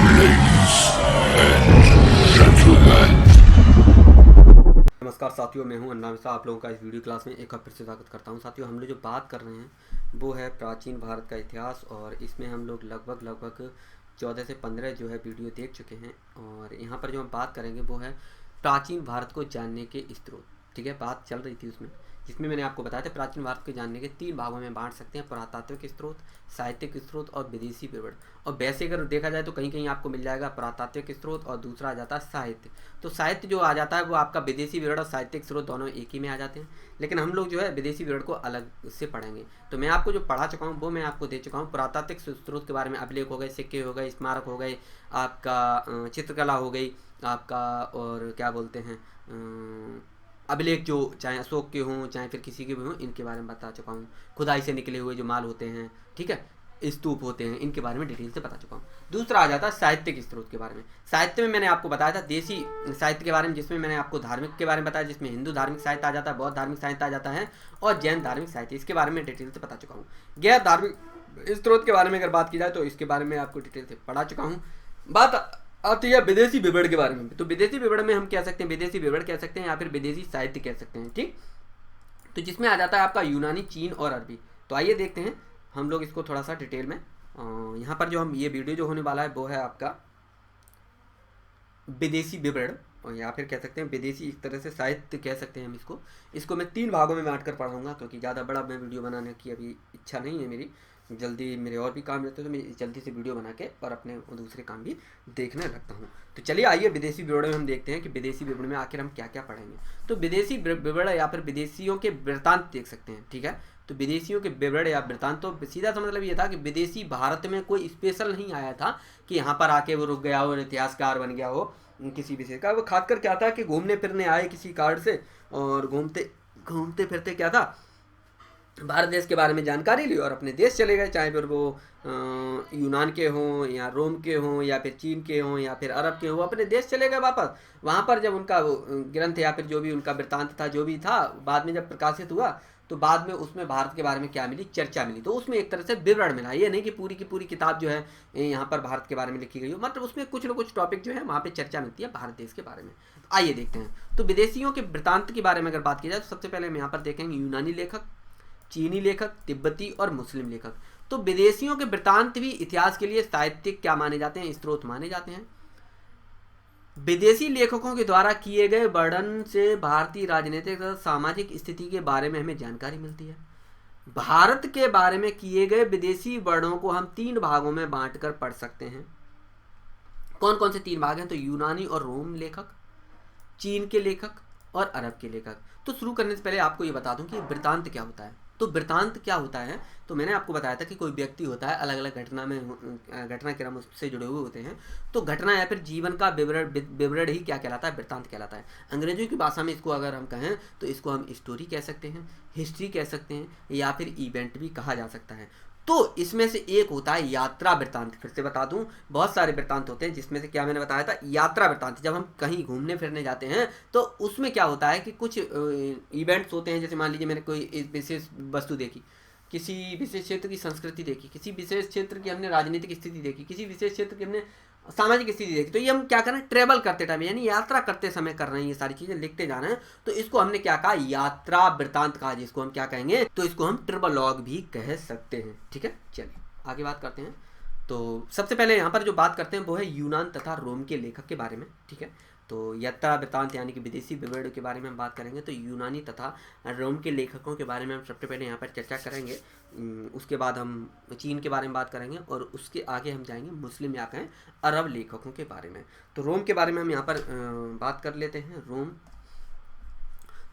Ladies and gentlemen. नमस्कार साथियों, मैं हूं अन्ना मिश्रा। आप लोगों का इस वीडियो क्लास में एक बार फिर से स्वागत करता हूं। साथियों, हम लोग जो बात कर रहे हैं वो है प्राचीन भारत का इतिहास, और इसमें हम लोग लगभग 14 से 15 जो है वीडियो देख चुके हैं। और यहाँ पर जो हम बात करेंगे वो है प्राचीन भारत को जानने के स्रोत। ठीक है, बात चल रही थी उसमें, जिसमें मैंने आपको बताया था प्राचीन भारत को जानने के 3 भागों में बांट सकते हैं: पुरातात्विक स्रोत, साहित्यिक स्रोत और विदेशी विवरण। और वैसे अगर देखा जाए तो कहीं कहीं आपको मिल जाएगा पुरातात्विक स्रोत और दूसरा आ जाता है साहित्य। तो साहित्य जो आ जाता है वो आपका विदेशी विवरण और साहित्यिक स्रोत दोनों एक ही में आ जाते हैं, लेकिन हम लोग जो है विदेशी विवरण को अलग से पढ़ेंगे। तो मैं आपको जो पढ़ा चुका हूँ वो मैं आपको दे चुका हूँ। पुरातात्विक स्रोत के बारे में अभिलेख हो गए, सिक्के हो गए, स्मारक हो गए, आपका चित्रकला हो गई आपका, और क्या बोलते हैं अभिलेख जो चाहे अशोक के हों चाहे फिर किसी के भी हों, इनके बारे में बता चुका हूँ। खुदाई से निकले हुए जो माल होते हैं, ठीक है, स्तूप होते हैं, इनके बारे में डिटेल से बता चुका हूँ। दूसरा आ जाता है साहित्यिक स्रोत के बारे में। साहित्य में मैंने आपको बताया था देसी साहित्य के बारे में, जिसमें मैंने आपको धार्मिक के बारे में बताया, जिसमें हिंदू धार्मिक साहित्य आ जाता है, बौद्ध धार्मिक साहित्य आ जाता है और जैन धार्मिक साहित्य, इसके बारे में डिटेल से बता चुका हूँ। गैर धार्मिक स्रोत के बारे में अगर बात की जाए तो इसके बारे में आपको डिटेल से पढ़ा चुका हूँ। बात आती है विदेशी विवरण के बारे में। तो विदेशी विवरण में हम कह सकते हैं, विदेशी विवरण कह सकते हैं या फिर विदेशी साहित्य कह सकते हैं, ठीक। तो जिसमें आ जाता है आपका यूनानी, चीन और अरबी। तो आइए देखते हैं हम लोग इसको थोड़ा सा डिटेल में। यहाँ पर जो हम ये वीडियो जो होने वाला है वो है आपका विदेशी विवरण, और या फिर कह सकते हैं विदेशी, एक तरह से साहित्य कह सकते हैं हम इसको मैं 3 भागों में बांट कर पढ़ाऊँगा, क्योंकि ज़्यादा बड़ा मैं वीडियो बनाने की अभी इच्छा नहीं है मेरी। जल्दी मेरे और भी काम रहते हैं तो मैं जल्दी से वीडियो बना के और अपने दूसरे काम भी देखने लगता हूँ। तो चलिए आइए विदेशी विवरण में हम देखते हैं कि विदेशी विवरण में आखिर हम क्या क्या पढ़ेंगे। तो विदेशी विवरण या फिर विदेशियों के वृत्तांत देख सकते हैं, ठीक है। तो विदेशियों के विवरण या वृत्तांत, तो सीधा सा मतलब ये था कि विदेशी भारत में कोई स्पेशल नहीं आया था कि यहाँ पर आके वो रुक गया हो और इतिहासकार बन गया हो किसी विषय का। वो खासकर क्या था कि घूमने फिरने आए किसी कार्ड से, और घूमते घूमते फिरते क्या था, भारत देश के बारे में जानकारी ली और अपने देश चले गए, चाहे फिर वो यूनान के हों या रोम के हों या फिर चीन के हों या फिर अरब के हों, अपने देश चले गए वापस। वहाँ पर जब उनका वो ग्रंथ या फिर जो भी उनका वृत्तांत था, जो भी था, बाद में जब प्रकाशित हुआ तो बाद में उसमें भारत के बारे में क्या मिली, चर्चा मिली। तो उसमें एक तरह से विवरण मिला। ये नहीं कि पूरी की पूरी किताब जो है यहाँ पर भारत के बारे में लिखी गई हो, मतलब उसमें कुछ ना कुछ टॉपिक जो है वहाँ पे चर्चा मिलती है भारत देश के बारे में। तो आइए देखते हैं। तो विदेशियों के वृत्तांत के बारे में अगर बात की जाए तो सबसे पहले हम यहाँ पर देखेंगे यूनानी लेखक, चीनी लेखक, तिब्बती और मुस्लिम लेखक। तो विदेशियों के वृत्तांत भी इतिहास के लिए साहित्यिक क्या माने जाते हैं, स्रोत माने जाते हैं। विदेशी लेखकों के द्वारा किए गए वर्णन से भारतीय राजनीतिक तथा सामाजिक स्थिति के बारे में हमें जानकारी मिलती है। भारत के बारे में किए गए विदेशी वर्णनों को हम 3 भागों में बांटकर पढ़ सकते हैं। कौन कौन से 3 भाग हैं? तो यूनानी और रोम लेखक, चीन के लेखक और अरब के लेखक। तो शुरू करने से पहले आपको ये बता दूं कि वृत्तांत क्या होता है। तो वृत्तांत क्या होता है, तो मैंने आपको बताया था कि कोई व्यक्ति होता है, अलग अलग घटनाक्रम उससे जुड़े हुए होते हैं। तो घटना या फिर जीवन का विवरण ही क्या कहलाता है, वृत्तांत कहलाता है। अंग्रेजों की भाषा में इसको अगर हम कहें तो इसको हम स्टोरी कह सकते हैं, हिस्ट्री कह सकते हैं, या फिर इवेंट भी कहा जा सकता है। तो इसमें से एक होता है यात्रा वृत्तांत। फिर से बता दूं, बहुत सारे वृत्तांत होते हैं, जिसमें से क्या मैंने बताया था, यात्रा वृत्तांत। जब हम कहीं घूमने फिरने जाते हैं तो उसमें क्या होता है कि कुछ इवेंट्स होते हैं। जैसे मान लीजिए मैंने कोई एक विशेष वस्तु देखी, किसी विशेष क्षेत्र की संस्कृति देखी, किसी विशेष क्षेत्र की हमने राजनीतिक स्थिति देखी, किसी विशेष क्षेत्र की हमने सामाजिक स्थिति देखी। तो ये हम क्या कर रहे हैं, ट्रेवल करते टाइम यानी यात्रा करते समय कर रहे हैं, ये सारी चीजें लिखते जा रहे हैं। तो इसको हमने क्या कहा, यात्रा वृत्तांत कहा, जिसको हम क्या कहेंगे, तो इसको हम ट्रेवलॉग भी कह सकते हैं। ठीक है, चलिए आगे बात करते हैं। तो सबसे पहले यहाँ पर जो बात करते हैं वो है यूनान तथा रोम के लेखक के बारे में। ठीक है, तो यात्रा वृत्तांत यानी कि विदेशी विवरण के बारे में हम बात करेंगे। तो यूनानी तथा रोम के लेखकों के बारे में हम सबसे पहले यहाँ पर चर्चा करेंगे। उसके बाद हम चीन के बारे में बात करेंगे और उसके आगे हम जाएंगे मुस्लिम या कहें अरब लेखकों के बारे में। तो रोम के बारे में हम यहाँ पर बात कर लेते हैं। रोम,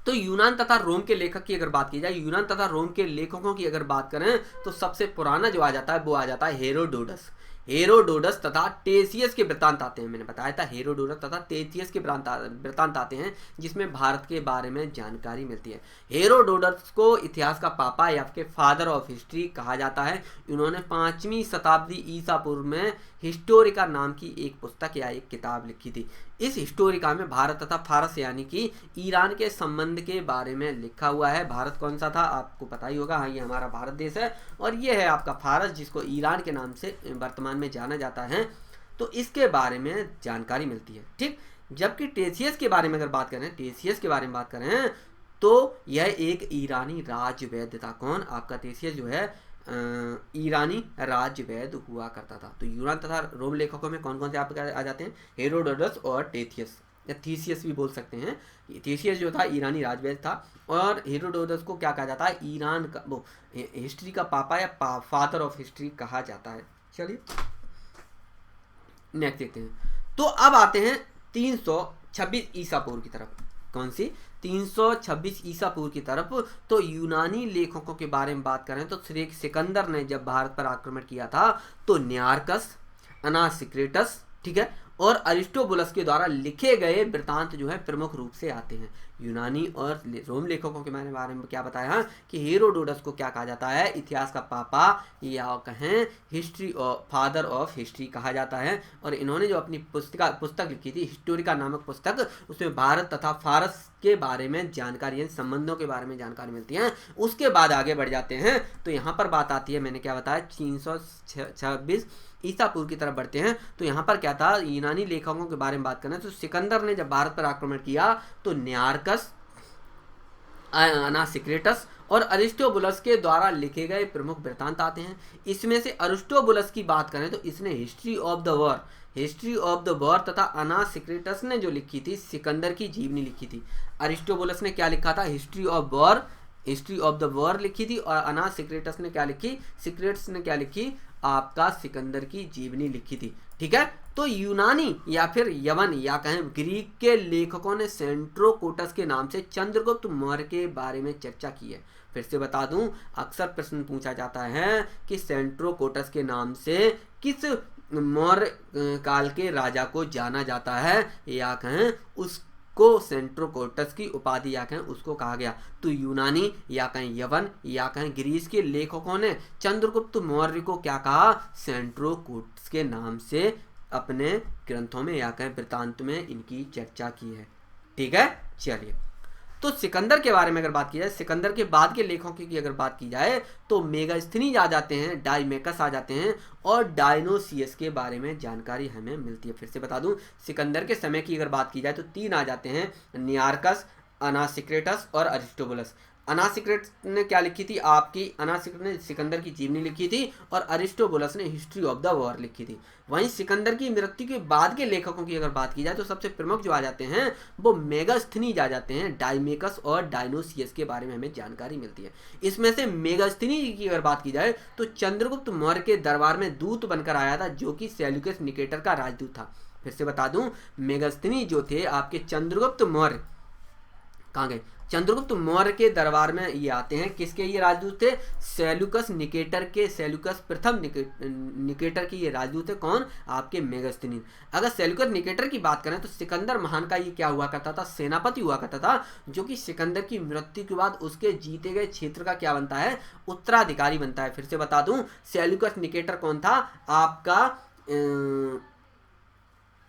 तो यूनान तथा रोम के लेखक की अगर बात की जाए, यूनान तथा रोम के लेखकों की अगर बात करें तो सबसे पुराना जो आ जाता है वो आ जाता है हेरोडोटस। हेरोडोटस तथा टेसियस के वृत्तांत आते हैं। मैंने बताया था हेरोडोटस तथा टेसियस के वृत्तांत आते हैं, जिसमें भारत के बारे में जानकारी मिलती है। हेरोडोटस को इतिहास का पापा या फिर फादर ऑफ हिस्ट्री कहा जाता है। इन्होंने 5वीं शताब्दी ईसा पूर्व में हिस्टोरिका नाम की एक पुस्तक या एक किताब लिखी थी। इस हिस्टोरिका में भारत तथा फारस यानी कि ईरान के संबंध के बारे में लिखा हुआ है। भारत कौन सा था आपको पता ही होगा, हाँ ये हमारा भारत देश है, और ये है आपका फारस, जिसको ईरान के नाम से वर्तमान में जाना जाता है। तो इसके बारे में जानकारी मिलती है। ठीक, जबकि टेथियस के बारे में अगर बात करें, टेथियस के बारे में बात करें तो यह एक ईरानी राजवैद्य था। कौन? आपका टेथियस जो है ईरानी राजवैद्य हुआ करता था। तो यूनान तथा रोम लेखकों में कौन कौन से आपके आ जाते हैं? हेरोडोटस और टेथियस, या थीसियस भी बोल सकते हैं। थीसियस जो था ईरानी राजवैद्य था, और हेरोडोटस को क्या कहा जाता है? ईरान का वो हिस्ट्री का पापा या फादर ऑफ हिस्ट्री कहा जाता है। चलिए नेक्स्ट देखते हैं। तो अब आते हैं 326 ईसा पूर्व की तरफ। कौन सी? 326 ईसा पूर्व की तरफ। तो यूनानी लेखकों के बारे में बात करें तो सिकंदर ने जब भारत पर आक्रमण किया था तो न्यारकस, अनासिक्रेटस, ठीक है, और अरिस्टोबुलस के द्वारा लिखे गए वृतांत जो है प्रमुख रूप से आते हैं। यूनानी और रोम लेखकों के बारे में क्या बताया कि हेरोडोटस को क्या कहा जाता है? इतिहास का पापा या कहें history of father of history कहा जाता है। और इन्होंने जो अपनी पुस्तक लिखी थी, हिस्टोरिका नामक पुस्तक, उसमें भारत तथा फारस के बारे में जानकारी, संबंधों के बारे में जानकारी मिलती है। उसके बाद आगे बढ़ जाते हैं तो यहाँ पर बात आती है, मैंने क्या बताया, 326 ईसा पूर्व की तरफ बढ़ते हैं। तो यहाँ पर क्या था? यूनानी लेखकों के बारे में बात करें तो सिकंदर ने जब भारत पर आक्रमण किया तो न्यारकस, अनासिक्रेटस और अरिस्टोबुलस के द्वारा लिखे गए प्रमुख वृत्तांत आते हैं। इसमें से अरिस्टोबुलस की बात करें तो इसने हिस्ट्री ऑफ द वॉर तथा अनासिक्रेटस ने जो लिखी थी सिकंदर की जीवनी लिखी थी। अरिस्टोबुलस ने क्या लिखा था? हिस्ट्री ऑफ द वॉर लिखी थी, और अनासिक्रेटस ने क्या लिखी? सिक्रेट्स ने क्या लिखी? आपका सिकंदर की जीवनी लिखी थी। ठीक है, तो यूनानी या फिर यवन या कहें ग्रीक के लेखकों ने सेंट्रोकोटस के नाम से चंद्रगुप्त मौर्य के बारे में चर्चा की है। फिर से बता दूं, अक्सर प्रश्न पूछा जाता है कि सेंट्रोकोटस के नाम से किस मौर्य काल के राजा को जाना जाता है, या कहें उसको सेंट्रोकोटस की उपाधि या कहें उसको कहा गया। तो यूनानी या कहें यवन या कहें ग्रीस के लेखकों ने चंद्रगुप्त मौर्य को क्या कहा? सेंट्रोकोटस के नाम से अपने ग्रंथों में या कहें वृत्तांत में इनकी चर्चा की है। ठीक है, चलिए, तो सिकंदर के बारे में अगर बात की जाए, सिकंदर के बाद के लेखकों की अगर बात की जाए तो मेगास्थनीज आ जाते हैं, डायमेकस आ जाते हैं, और डायनोसियस के बारे में जानकारी हमें मिलती है। फिर से बता दूं, सिकंदर के समय की अगर बात की जाए तो 3 आ जाते हैं, न्यारकस, अनासिक्रेटस और अरिस्टोबुलस। अनासिक्रेटस ने क्या लिखी थी? आपकी अनासिक्रेटस ने सिकंदर की जीवनी लिखी थी, और अरिस्टोबुलस ने हिस्ट्री ऑफ द वॉर लिखी थी। वहीं सिकंदर की मृत्यु के बाद के लेखकों की अगर बात की जाए तो सबसे प्रमुख जो आ जाते हैं वो मेगास्थनीज आ जाते हैं। डायमेकस और डायनोसियस के बारे में हमें जानकारी मिलती है। इसमें से मेगास्थनीज की अगर बात की जाए तो चंद्रगुप्त मौर्य के दरबार में दूत बनकर आया था, जो कि सेल्यूकस निकेटर का राजदूत था। फिर से बता दूं, मेगास्थनीज जो थे आपके चंद्रगुप्त मौर्य, कहाँ गए? चंद्रगुप्त मौर्य के दरबार में ये आते हैं। किसके ये राजदूत थे? सेल्यूकस निकेटर के, सेल्यूकस प्रथम निकेटर के ये राजदूत थे। कौन? आपके मेगास्थनीज। अगर सेल्यूकस निकेटर की बात करें तो सिकंदर महान का ये क्या हुआ करता था? सेनापति हुआ करता था, जो कि सिकंदर की मृत्यु के बाद उसके जीते गए क्षेत्र का क्या बनता है? उत्तराधिकारी बनता है। फिर से बता दूं, सेल्यूकस निकेटर कौन था? आपका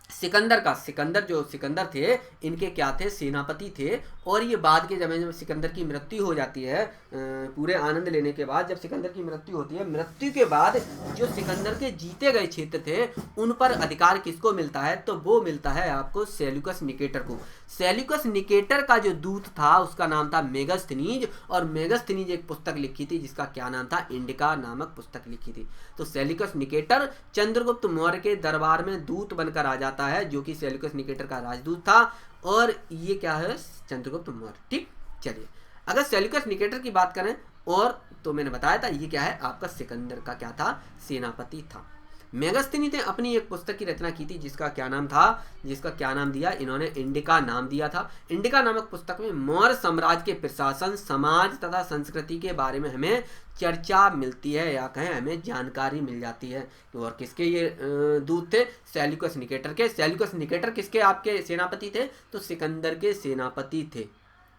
सिकंदर जो सिकंदर थे, इनके क्या थे? सेनापति थे। और ये बाद के जमाने में सिकंदर की मृत्यु हो जाती है, पूरे आनंद लेने के बाद जब सिकंदर की मृत्यु होती है, मृत्यु के बाद जो सिकंदर के जीते गए क्षेत्र थे उन पर अधिकार किसको मिलता है? तो वो मिलता है आपको सेल्यूकस निकेटर को। सेल्यूकस निकेटर का जो दूत था उसका नाम था मेगास्थनीज, और मेगास्थनीज एक पुस्तक लिखी थी जिसका क्या नाम था? इंडिका नामक पुस्तक लिखी थी। तो सेल्यूकस निकेटर चंद्रगुप्त मौर्य के दरबार में दूत बनकर आ जाता है, जो कि सेल्यूकस निकेटर का राजदूत था, और ये क्या है? चंद्रगुप्त मौर्य। ठीक, चलिए, अगर सेल्यूकस निकेटर की बात करें और तो मैंने बताया था ये क्या है? आपका सिकंदर का क्या था? सेनापति था। मेगास्थनीज ने अपनी एक पुस्तक की रचना की थी जिसका क्या नाम था? जिसका क्या नाम दिया इन्होंने? इंडिका नाम दिया था। इंडिका नामक पुस्तक में मौर्य साम्राज्य के प्रशासन, समाज तथा संस्कृति के बारे में हमें चर्चा मिलती है, या कहें हमें जानकारी मिल जाती है। और किसके ये दूत थे? सेल्यूकस निकेटर के। सेल्यूकस निकेटर किसके आपके सेनापति थे? तो सिकंदर के सेनापति थे।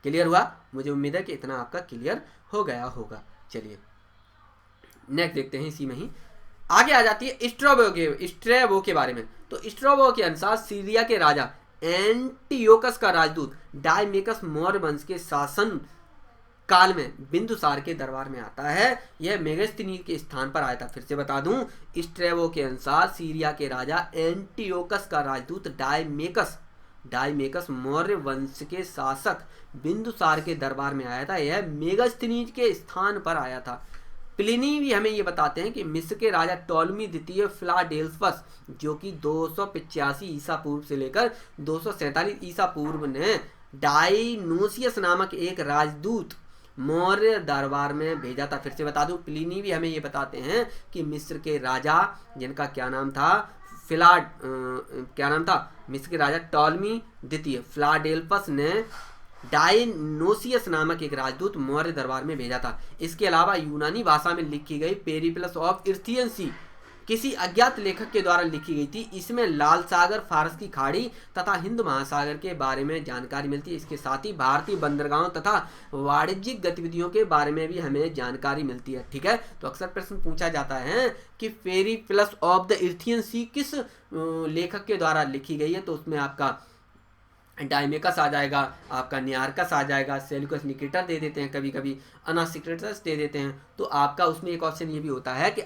क्लियर हुआ? मुझे उम्मीद है कि इतना आपका क्लियर हो गया होगा। चलिए नेक्स्ट देखते हैं। इसी में ही आगे आ जाती है स्ट्रैबो के बारे में। तो स्ट्रैबो के अनुसार सीरिया के राजा एंटियोकस का राजदूत डायमेकस मौर्य वंश के शासन काल में बिंदुसार के दरबार में आता है। यह मेगास्थनीज के स्थान पर आया था। फिर से बता दूं, स्ट्रैबो के अनुसार सीरिया के राजा एंटियोकस का राजदूत डायमेकस मौर्य वंश के शासक बिंदुसार के दरबार में आया था। यह मेगास्थनीज के स्थान पर आया था। प्लिनी भी हमें ये बताते हैं कि मिस्र के राजा टॉलमी द्वितीय फिलाडेल्फस, जो कि 285 ईसा पूर्व से लेकर 247 ईसा पूर्व ने डायनोसियस नामक एक राजदूत मौर्य दरबार में भेजा था। फिर से बता दूं, प्लिनी भी हमें ये बताते हैं कि मिस्र के राजा, जिनका क्या नाम था, मिस्र के राजा टॉलमी द्वितीय फिलाडेल्फस ने डायनोसियस नामक एक राजदूत मौर्य दरबार में भेजा था। इसके अलावा यूनानी भाषा में लिखी गई पेरिप्लस ऑफ इर्थियन सी किसी अज्ञात लेखक के द्वारा लिखी गई थी। इसमें लाल सागर, फारस की खाड़ी तथा हिंद महासागर के बारे में जानकारी मिलती है। इसके साथ ही भारतीय बंदरगाहों तथा वाणिज्यिक गतिविधियों के बारे में भी हमें जानकारी मिलती है। ठीक है, तो अक्सर प्रश्न पूछा जाता है कि पेरिप्लस ऑफ द इर्थियन सी किस लेखक के द्वारा लिखी गई है, तो उसमें आपका डायमेकस आ जाएगा, आपका नियारकस आ जाएगा, सेल्यूकस निकेटर दे देते हैं, कभी कभी अनासिक्रेटस दे देते हैं। तो आपका उसमें एक ऑप्शन ये भी होता है कि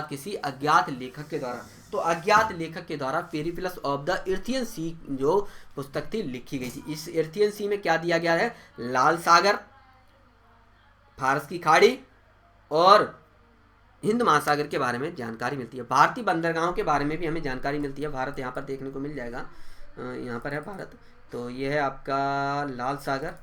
किसी अज्ञात लेखक के द्वारा। तो अज्ञात लेखक के द्वारा पेरिप्लस ऑफ द इर्थियन सी जो पुस्तक थी लिखी गई थी। इस इर्थियन सी में क्या दिया गया है? लाल सागर, फारस की खाड़ी और हिंद महासागर के बारे में जानकारी मिलती है। भारतीय बंदरगाहों के बारे में भी हमें जानकारी मिलती है। भारत यहाँ पर देखने को मिल जाएगा, यहाँ पर है भारत। तो ये है आपका लाल सागर,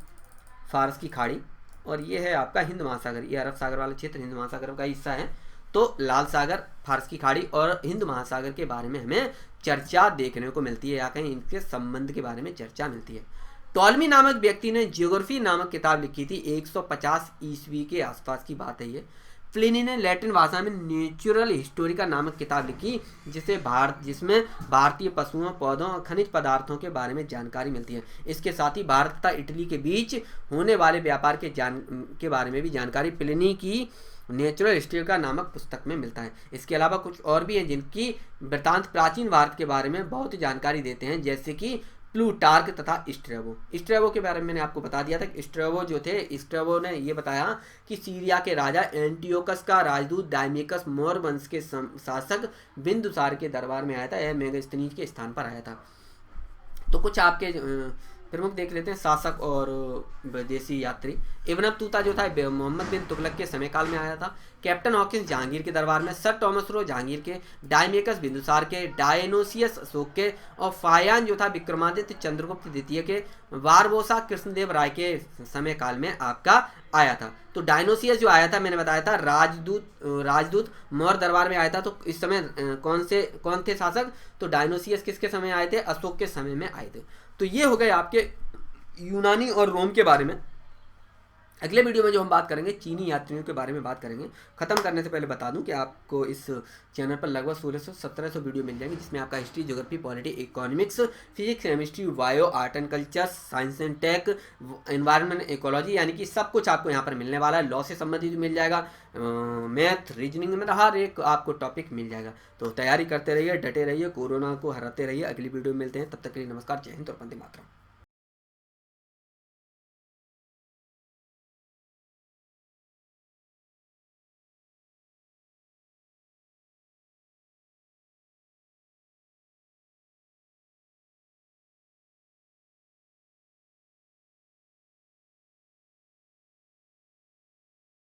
फारस की खाड़ी, और ये है आपका हिंद महासागर। ये अरब सागर वाला क्षेत्र हिंद महासागर का हिस्सा है। तो लाल सागर, फारस की खाड़ी और हिंद महासागर के बारे में हमें चर्चा देखने को मिलती है, या कहीं इनके संबंध के बारे में चर्चा मिलती है। टॉलमी नामक व्यक्ति ने जियोग्राफी नामक किताब लिखी थी। 150 ईस्वी के आसपास की बात है ये। प्लिनी ने लैटिन भाषा में नेचुरल हिस्टोरिका नामक किताब लिखी, जिसमें भारतीय पशुओं, पौधों और खनिज पदार्थों के बारे में जानकारी मिलती है। इसके साथ ही भारत तथा इटली के बीच होने वाले व्यापार के बारे में भी जानकारी प्लिनी की नेचुरल हिस्टोरिका नामक पुस्तक में मिलता है। इसके अलावा कुछ और भी हैं जिनकी वृत्तांत प्राचीन भारत के बारे में बहुत जानकारी देते हैं, जैसे कि प्लूटार्क तथा स्ट्रैबो के बारे में मैंने आपको बता दिया था कि स्ट्रैबो ने ये बताया कि सीरिया के राजा एंटियोकस का राजदूत डायमेकस मौर्य वंश के शासक बिंदुसार के दरबार में आया था। यह मेगास्थनीज के स्थान पर आया था। तो कुछ आपके प्रमुख देख लेते हैं शासक और विदेशी यात्री। इब्न बतूता जो था मोहम्मद बिन तुगलक के समय काल में आया था। कैप्टन हॉकिंस जहांगीर के दरबार में, सर टॉमस रो जहांगीर के, डायमेकस बिंदुसार के, डायनोसियस अशोक के, और फायान जो था विक्रमादित्य चंद्रगुप्त द्वितीय के, बारबोसा कृष्णदेव राय के समय काल में आपका आया था। तो डायनोसियस जो आया था, मैंने बताया था राजदूत मौर्य दरबार में आया था। तो इस समय कौन थे शासक? तो डायनोसियस किसके समय आए थे? अशोक के समय में आए थे। तो ये हो गए आपके यूनानी और रोम के बारे में। अगले वीडियो में जो हम बात करेंगे चीनी यात्रियों के बारे में बात करेंगे। खत्म करने से पहले बता दूं कि आपको इस चैनल पर लगभग 1600-1700 वीडियो मिल जाएंगे, जिसमें आपका history, geography, polity, economics, physics, chemistry, bio, art and culture, science and tech, environment, ecology, यानी कि सब कुछ आपको यहाँ पर मिलने वाला है। लॉ से संबंधित मिल जाएगा, मैथ, रीजनिंग में हर एक आपको टॉपिक मिल जाएगा। तो तैयारी करते रहिए, डटे रहिए, कोरोना को हराते रहिए। अगली वीडियो में मिलते हैं, तब तक के लिए नमस्कार, जय हिंद और वंदे मातरम।